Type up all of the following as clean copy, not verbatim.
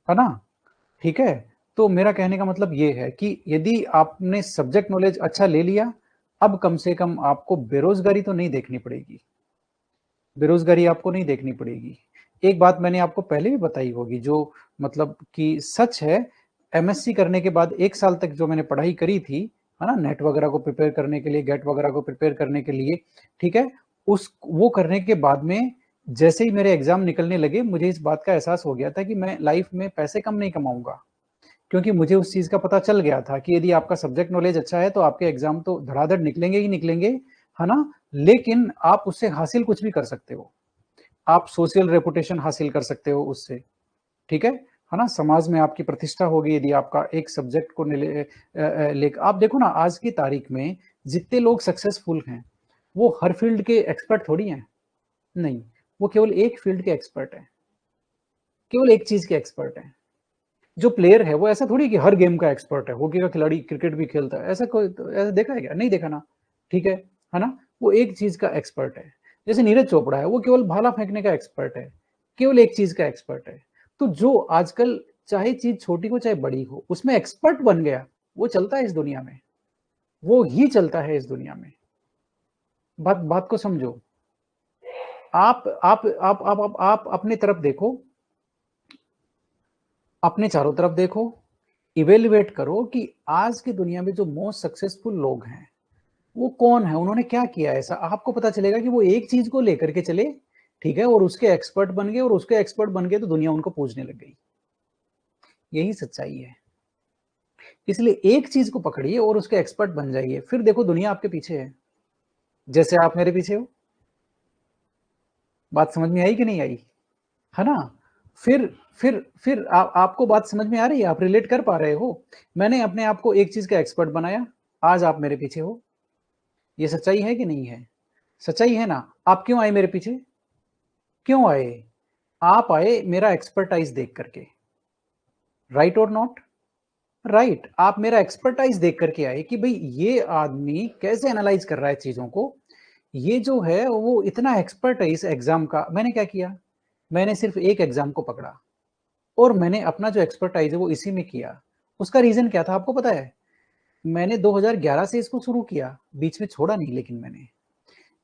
है ना? ठीक है? तो मेरा कहने का मतलब ये है कि यदि आपने सब्जेक्ट नॉलेज अच्छा ले लिया, अब कम से कम आपको बेरोजगारी तो नहीं देखनी पड़ेगी। बेरोजगारी आपको नहीं देखनी पड़ेगी। एक बात मैंने आपको पहले भी बताई होगी, जो मतलब कि सच है। एमएससी करने के बाद 1 साल तक जो मैंने पढ़ाई करी थी, है ना? नेट वगैरह को प्रिपेयर करने के लिए, गेट वगैरह को प्रिपेयर करने के लिए, ठीक है? वो करने के बाद में जैसे ही मेरे एग्जाम निकलने लगे, मुझे इस बात का एहसास हो गया था कि मैं लाइफ में पैसे कम नहीं कमाऊंगा। क्योंकि मुझे उस चीज का पता चल गया था कि यदि आपका सब्जेक्ट नॉलेज अच्छा है तो आपके एग्जाम तो धड़ाधड़ निकलेंगे ही निकलेंगे, है ना? लेकिन आप उससे हासिल कुछ भी कर सकते हो। आप सोशल रेपुटेशन हासिल कर सकते हो उससे, ठीक है ना? समाज में आपकी प्रतिष्ठा होगी यदि आपका एक सब्जेक्ट को ले आप देखो ना, आज की तारीख में जितने लोग सक्सेसफुल हैं, वो हर फील्ड के एक्सपर्ट थोड़ी हैं। नहीं, वो केवल एक फील्ड के एक्सपर्ट हैं, केवल एक चीज के एक्सपर्ट हैं। जो प्लेयर है वो ऐसा थोड़ी कि हर गेम का एक्सपर्ट है, हॉकी का खिलाड़ी क्रिकेट भी खेलता है, ऐसा कोई तो ऐसा देखा है क्या? नहीं देखा ना। ठीक है ना? वो एक चीज का एक्सपर्ट है। जैसे नीरज चोपड़ा है, वो केवल भाला फेंकने का एक्सपर्ट है, केवल एक चीज का एक्सपर्ट है। तो जो आजकल चाहे चीज छोटी हो चाहे बड़ी हो, उसमें एक्सपर्ट बन गया, वो चलता है इस दुनिया में, वो ही चलता है इस दुनिया में। बात बात को समझो। आप अपनी तरफ देखो, अपने चारों तरफ देखो, इवेल्युएट करो कि आज की दुनिया में जो मोस्ट सक्सेसफुल लोग हैं वो कौन है, उन्होंने क्या किया ऐसा। आपको पता चलेगा कि वो एक चीज को लेकर के चले, ठीक है, और उसके एक्सपर्ट बन गए, और उसके एक्सपर्ट बन गए तो दुनिया उनको पूजने लग गई। यही सच्चाई है। इसलिए एक चीज को पकड़िए और उसके एक्सपर्ट बन जाइए, फिर देखो दुनिया आपके पीछे है, जैसे आप मेरे पीछे हो। बात समझ में आई कि नहीं आई? है ना? फिर फिर आपको बात समझ में आ रही है? आप रिलेट कर पा रहे हो? मैंने अपने आप को एक चीज का एक्सपर्ट बनाया, आज आप मेरे पीछे हो। ये सच्चाई है कि नहीं है? सच्चाई है ना? आप क्यों आए मेरे पीछे? क्यों आए? आप आए मेरा एक्सपर्टाइज देख करके, राइट और नॉट? राइट, आप मेरा एक्सपर्टाइज देख करके आए कि भाई ये आदमी कैसे एनालाइज कर रहा है चीजों को। ये जो है वो इतना एक्सपर्ट है इस एग्जाम का। मैंने क्या किया? मैंने सिर्फ एक एग्जाम को पकड़ा और मैंने अपना जो एक्सपर्टाइज है वो इसी में किया। उसका रीजन क्या था आपको पता है? मैंने 2011 से इसको शुरू किया, बीच में छोड़ा नहीं। लेकिन मैंने,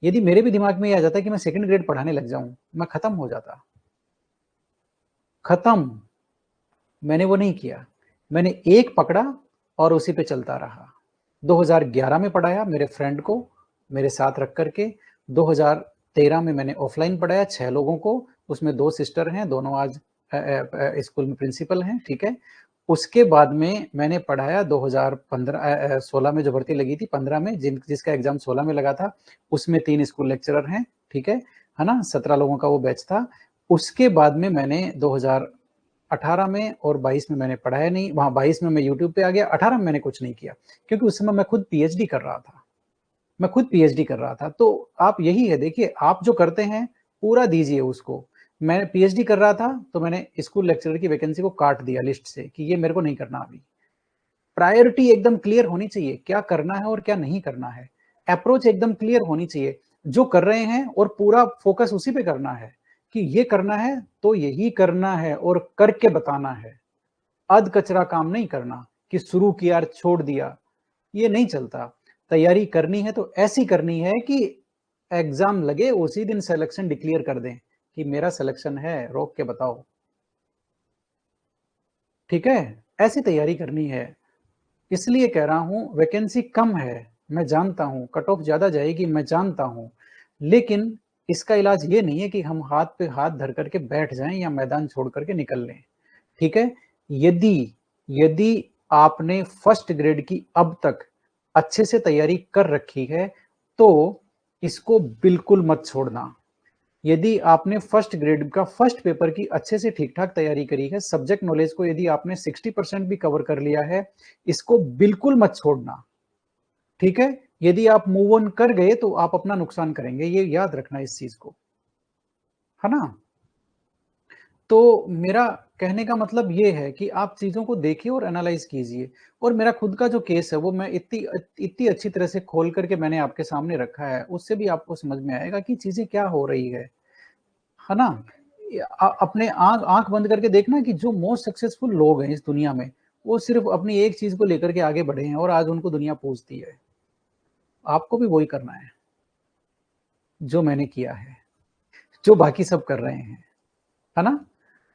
यदि मेरे भी दिमाग में ये आ जाता कि मैं सेकंड ग्रेड पढ़ाने लग जाऊं, मैं खत्म हो जाता। खत्म। मैंने वो नहीं किया। मैंने एक पकड़ा और उसी पे चलता रहा। 2011 में पढ़ाया मेरे फ्रेंड को मेरे साथ रख करके। 2013 में मैंने ऑफलाइन पढ़ाया 6 लोगों को, उसमें 2 सिस्टर हैं, दोनों आज स्कूल में प्रिंसिपल हैं, ठीक है। उसके बाद में मैंने पढ़ाया 2015 16 में जो भर्ती लगी थी, 15 में जिसका एग्जाम 16 में लगा था, उसमें 3 स्कूल लेक्चरर हैं, ठीक है ना? 17 लोगों का वो बैच था। उसके बाद में मैंने 2018 में और 22 में मैंने पढ़ाया नहीं, वहां 22 में मैं यूट्यूब पे आ गया, 18 में मैंने कुछ नहीं किया, क्योंकि उस समय मैं खुद पीएचडी कर रहा था। मैं खुद पीएचडी कर रहा था। तो आप यही है, देखिए आप जो करते हैं पूरा दीजिए उसको। मैं पीएचडी कर रहा था तो मैंने स्कूल लेक्चरर की वैकेंसी को काट दिया लिस्ट से कि ये मेरे को नहीं करना अभी। प्रायोरिटी एकदम क्लियर होनी चाहिए, क्या करना है और क्या नहीं करना है। अप्रोच एकदम क्लियर होनी चाहिए, जो कर रहे हैं और पूरा फोकस उसी पे करना है कि ये करना है तो यही करना है और करके बताना है। अध कचरा काम नहीं करना कि शुरू किया और छोड़ दिया, ये नहीं चलता। तैयारी करनी है तो ऐसी करनी है कि एग्जाम लगे उसी दिन सिलेक्शन डिक्लेयर कर दें कि मेरा सिलेक्शन है, रोक के बताओ। ठीक है? ऐसी तैयारी करनी है। इसलिए कह रहा हूं वैकेंसी कम है, मैं जानता हूं कट ऑफ ज्यादा जाएगी, मैं जानता हूं। लेकिन इसका इलाज ये नहीं है कि हम हाथ पे हाथ धर करके बैठ जाएं या मैदान छोड़ करके निकल लें। ठीक है? यदि यदि आपने फर्स्ट ग्रेड की अब तक अच्छे से तैयारी कर रखी है तो इसको बिल्कुल मत छोड़ना। यदि आपने फर्स्ट ग्रेड का फर्स्ट पेपर की अच्छे से ठीक ठाक तैयारी करी है, सब्जेक्ट नॉलेज को यदि आपने 60% भी कवर कर लिया है, इसको बिल्कुल मत छोड़ना। ठीक है? यदि आप मूव ऑन कर गए तो आप अपना नुकसान करेंगे, ये याद रखना इस चीज को, है ना? तो मेरा कहने का मतलब ये है कि आप चीजों को देखिए और एनालाइज कीजिए। और मेरा खुद का जो केस है वो मैं इतनी इतनी अच्छी तरह से खोल करके मैंने आपके सामने रखा है, उससे भी आपको समझ में आएगा कि चीजें क्या हो रही है ना? अपने आंख आंख बंद करके देखना कि जो मोस्ट सक्सेसफुल लोग हैं इस दुनिया में, वो सिर्फ अपनी एक चीज को लेकर के आगे बढ़े हैं और आज उनको दुनिया पूजती है। आपको भी वही करना है जो मैंने किया है, जो बाकी सब कर रहे हैं, है ना?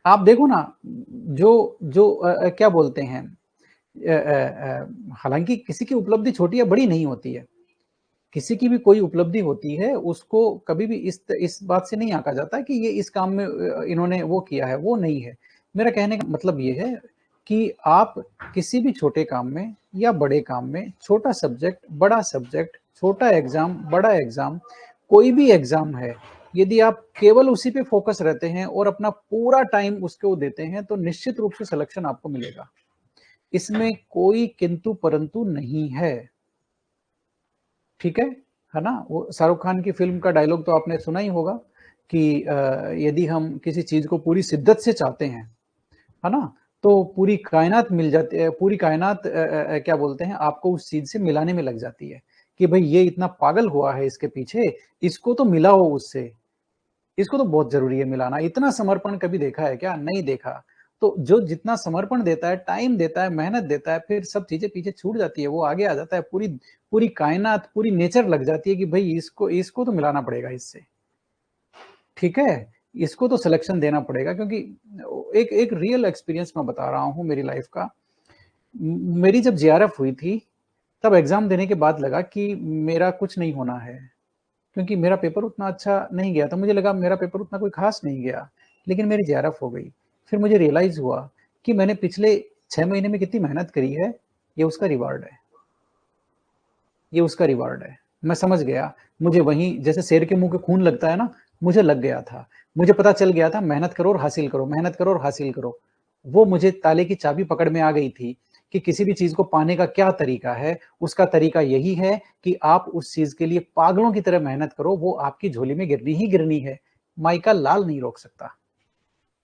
आप देखो ना, जो जो क्या बोलते हैं, हालांकि किसी की उपलब्धि छोटी या बड़ी नहीं होती है, किसी की भी कोई उपलब्धि होती है, उसको कभी भी इस बात से नहीं आंका जाता कि ये इस काम में इन्होंने वो किया है, वो नहीं है। मेरा कहने का मतलब ये है कि आप किसी भी छोटे काम में या बड़े काम में, छोटा सब्जेक्ट, बड़ा सब्जेक्ट, छोटा एग्जाम, बड़ा एग्जाम, कोई भी एग्जाम है, यदि आप केवल उसी पे फोकस रहते हैं और अपना पूरा टाइम उसको देते हैं, तो निश्चित रूप से सिलेक्शन आपको मिलेगा। इसमें कोई किंतु परंतु नहीं है। ठीक है ना? वो शाहरुख खान की फिल्म का डायलॉग तो आपने सुना ही होगा कि यदि हम किसी चीज को पूरी शिद्दत से चाहते हैं, है ना, तो पूरी कायनात मिल जाती है, पूरी कायनात क्या बोलते हैं, आपको उस चीज से मिलाने में लग जाती है कि भाई ये इतना पागल हुआ है इसके पीछे, इसको तो मिलाओ उससे, इसको तो बहुत जरूरी है मिलाना। इतना समर्पण कभी देखा है क्या? नहीं देखा। तो जो जितना समर्पण देता है, टाइम देता है, मेहनत देता है, फिर सब चीजें पीछे छूट जाती है, वो आगे आ जाता है, पूरी पूरी कायनात, पूरी नेचर लग जाती है कि भाई इसको इसको तो मिलाना पड़ेगा इससे। ठीक है, इसको तो सिलेक्शन देना पड़ेगा, क्योंकि एक एक रियल एक्सपीरियंस मैं बता रहा हूँ मेरी लाइफ का। मेरी जब जेआरएफ हुई थी, तब एग्जाम देने के बाद लगा कि मेरा कुछ नहीं होना है, क्योंकि मेरा पेपर उतना अच्छा नहीं गया था। मुझे लगा मेरा पेपर उतना कोई खास नहीं गया, लेकिन मेरी जेआरएफ हो गई। फिर मुझे रियलाइज हुआ कि मैंने पिछले 6 महीने में कितनी मेहनत करी है, ये उसका रिवार्ड है, ये उसका रिवार्ड है। मैं समझ गया, मुझे वहीं जैसे शेर के मुंह के खून लगता है ना, मुझे लग गया था। मुझे पता चल गया था, मेहनत करो और हासिल करो, मेहनत करो और हासिल करो। वो मुझे ताले की चाबी पकड़ में आ गई थी कि किसी भी चीज को पाने का क्या तरीका है। उसका तरीका यही है कि आप उस चीज के लिए पागलों की तरह मेहनत करो, वो आपकी झोली में गिरनी ही गिरनी है। माई का लाल नहीं रोक सकता।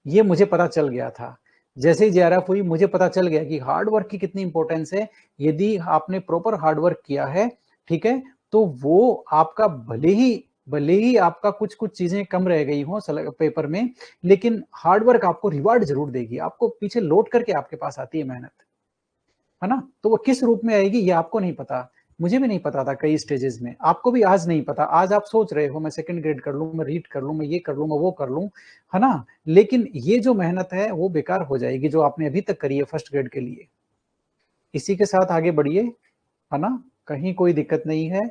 ये मुझे पता चल गया था। जैसे ही जेआरएफ हुई, मुझे पता चल गया कि हार्ड वर्क की कितनी इंपॉर्टेंस है। यदि आपने प्रॉपर हार्ड वर्क किया है, ठीक है, तो वो आपका भले ही आपका कुछ कुछ चीजें कम रह गई हो पेपर में, लेकिन हार्ड वर्क आपको रिवार्ड जरूर देगी, आपको पीछे लौट करके आपके पास आती है मेहनत, है ना? तो वो किस रूप में आएगी ये आपको नहीं पता, मुझे भी नहीं पता था कई स्टेजेस में, आपको भी आज नहीं पता। आज आप सोच रहे हो मैं सेकंड ग्रेड कर लूं, मैं रीड कर लूं, मैं ये कर लूं, मैं वो कर लूं, है ना? लेकिन ये जो मेहनत है वो बेकार हो जाएगी जो आपने अभी तक करी है फर्स्ट ग्रेड के लिए। इसी के साथ आगे बढ़िए, है ना? कहीं कोई दिक्कत नहीं है।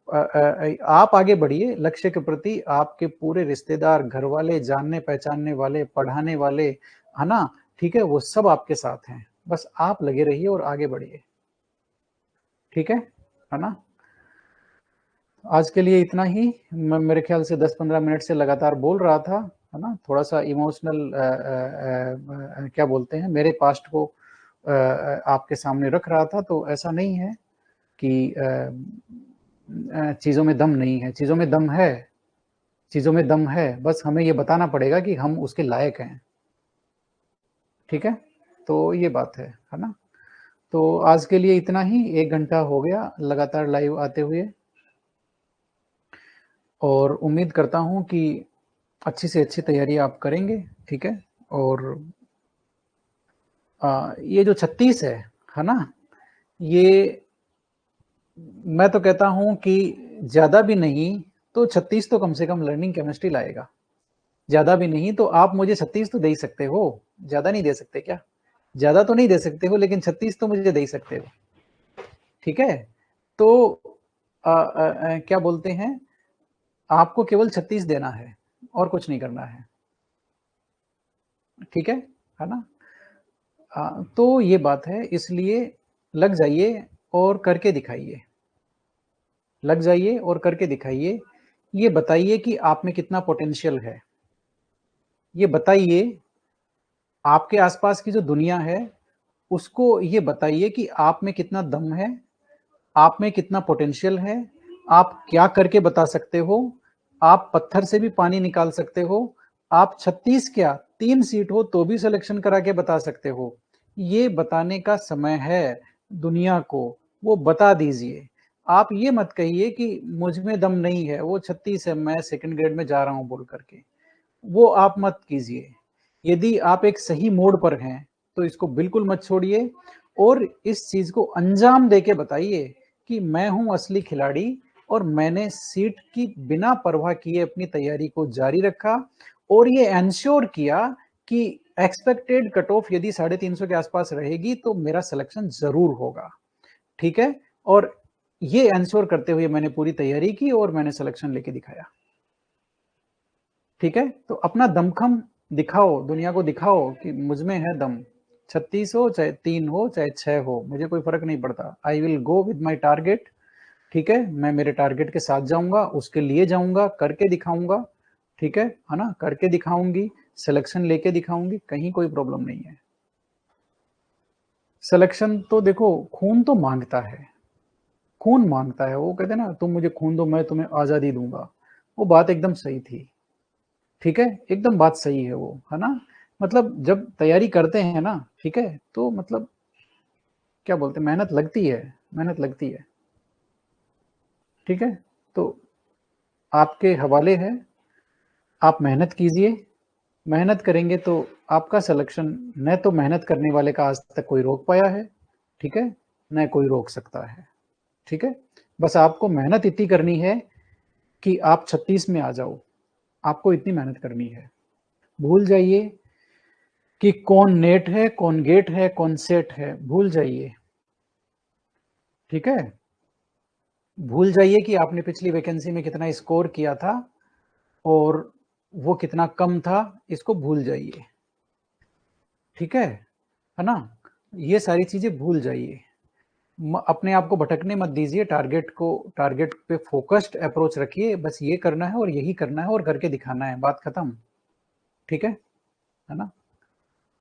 आप आगे बढ़िए लक्ष्य के प्रति। आपके पूरे रिश्तेदार, घर वाले, जानने पहचानने वाले, पढ़ाने वाले, है ना, ठीक है, वो सब आपके साथ हैं। बस आप लगे रहिए और आगे बढ़िए। ठीक है ना? आज के लिए इतना ही। मैं मेरे ख्याल से 10-15 मिनट से लगातार बोल रहा था, है ना? थोड़ा सा इमोशनल क्या बोलते हैं, मेरे पास्ट को आपके सामने रख रहा था। तो ऐसा नहीं है कि चीज़ों में दम नहीं है, चीज़ों में दम है, चीज़ों में दम है। बस हमें ये बताना पड़ेगा कि हम उसके लायक हैं। ठीक है, तो ये बात है ना? तो आज के लिए इतना ही। 1 घंटा हो गया लगातार लाइव आते हुए, और उम्मीद करता हूँ कि अच्छी से अच्छी तैयारी आप करेंगे। ठीक है, और ये जो 36 है ना, ये मैं तो कहता हूँ कि ज़्यादा भी नहीं तो 36 तो कम से कम लर्निंग केमिस्ट्री लाएगा। ज़्यादा भी नहीं तो आप मुझे 36 तो दे ही सकते हो, ज़्यादा नहीं दे सकते क्या? ज़्यादा तो नहीं दे सकते हो, लेकिन 36 तो मुझे दे ही सकते हो। ठीक है, तो क्या बोलते हैं, आपको केवल 36 देना है और कुछ नहीं करना है। ठीक है ना? तो ये बात है, इसलिए लग जाइए और करके दिखाइए, लग जाइए और करके दिखाइए। ये बताइए कि आप में कितना पोटेंशियल है, ये बताइए। आपके आसपास की जो दुनिया है उसको ये बताइए कि आप में कितना दम है, आप में कितना पोटेंशियल है, आप क्या करके बता सकते हो। आप पत्थर से भी पानी निकाल सकते हो। आप 36 क्या 3 सीट हो तो भी सिलेक्शन करा के बता सकते हो। ये बताने का समय है दुनिया को, वो बता दीजिए। आप ये मत कहिए कि मुझ में दम नहीं है, वो 36 है, मैं सेकंड ग्रेड में जा रहा हूँ बोल करके। वो आप मत कीजिए। यदि आप एक सही मोड पर हैं तो इसको बिल्कुल मत छोड़िए और इस चीज को अंजाम देके बताइए कि मैं हूं असली खिलाड़ी और मैंने सीट की बिना परवाह किए अपनी तैयारी को जारी रखा और ये एंश्योर किया कि एक्सपेक्टेड कट ऑफ यदि 350 के आसपास रहेगी तो मेरा सिलेक्शन जरूर होगा। ठीक है, और ये एंश्योर करते हुए मैंने पूरी तैयारी की और मैंने सिलेक्शन लेके दिखाया। ठीक है, तो अपना दमखम दिखाओ, दुनिया को दिखाओ कि मुझ में है दम। 36 हो चाहे 3 हो चाहे 6 हो, मुझे कोई फर्क नहीं पड़ता। I will go with my target. ठीक है, मैं मेरे टारगेट के साथ जाऊंगा, उसके लिए जाऊंगा, करके दिखाऊंगा। ठीक है ना, करके दिखाऊंगी, सिलेक्शन लेके दिखाऊंगी, कहीं कोई प्रॉब्लम नहीं है। सिलेक्शन तो देखो खून तो मांगता है, खून मांगता है। वो कहते हैं ना, तुम मुझे खून दो मैं तुम्हें आजादी दूंगा। वो बात एकदम सही थी। ठीक है, एकदम बात सही है वो, है ना। मतलब जब तैयारी करते हैं ना, ठीक है, तो मतलब क्या बोलते हैं, मेहनत लगती है, मेहनत लगती है। ठीक है, तो आपके हवाले है, आप मेहनत कीजिए। मेहनत करेंगे तो आपका सिलेक्शन न तो मेहनत करने वाले का आज तक कोई रोक पाया है, ठीक है, न कोई रोक सकता है। ठीक है, बस आपको मेहनत इतनी करनी है कि आप 36 में आ जाओ। आपको इतनी मेहनत करनी है। भूल जाइए कि कौन नेट है, कौन गेट है, कौन सेट है, भूल जाइए। ठीक है, भूल जाइए कि आपने पिछली वैकेंसी में कितना स्कोर किया था और वो कितना कम था, इसको भूल जाइए। ठीक है ना, ये सारी चीजें भूल जाइए। अपने आप को भटकने मत दीजिए, टारगेट को, टारगेट पे फोकस्ड अप्रोच रखिए, बस ये करना है और यही करना है और करके दिखाना है, बात खत्म। ठीक है ना।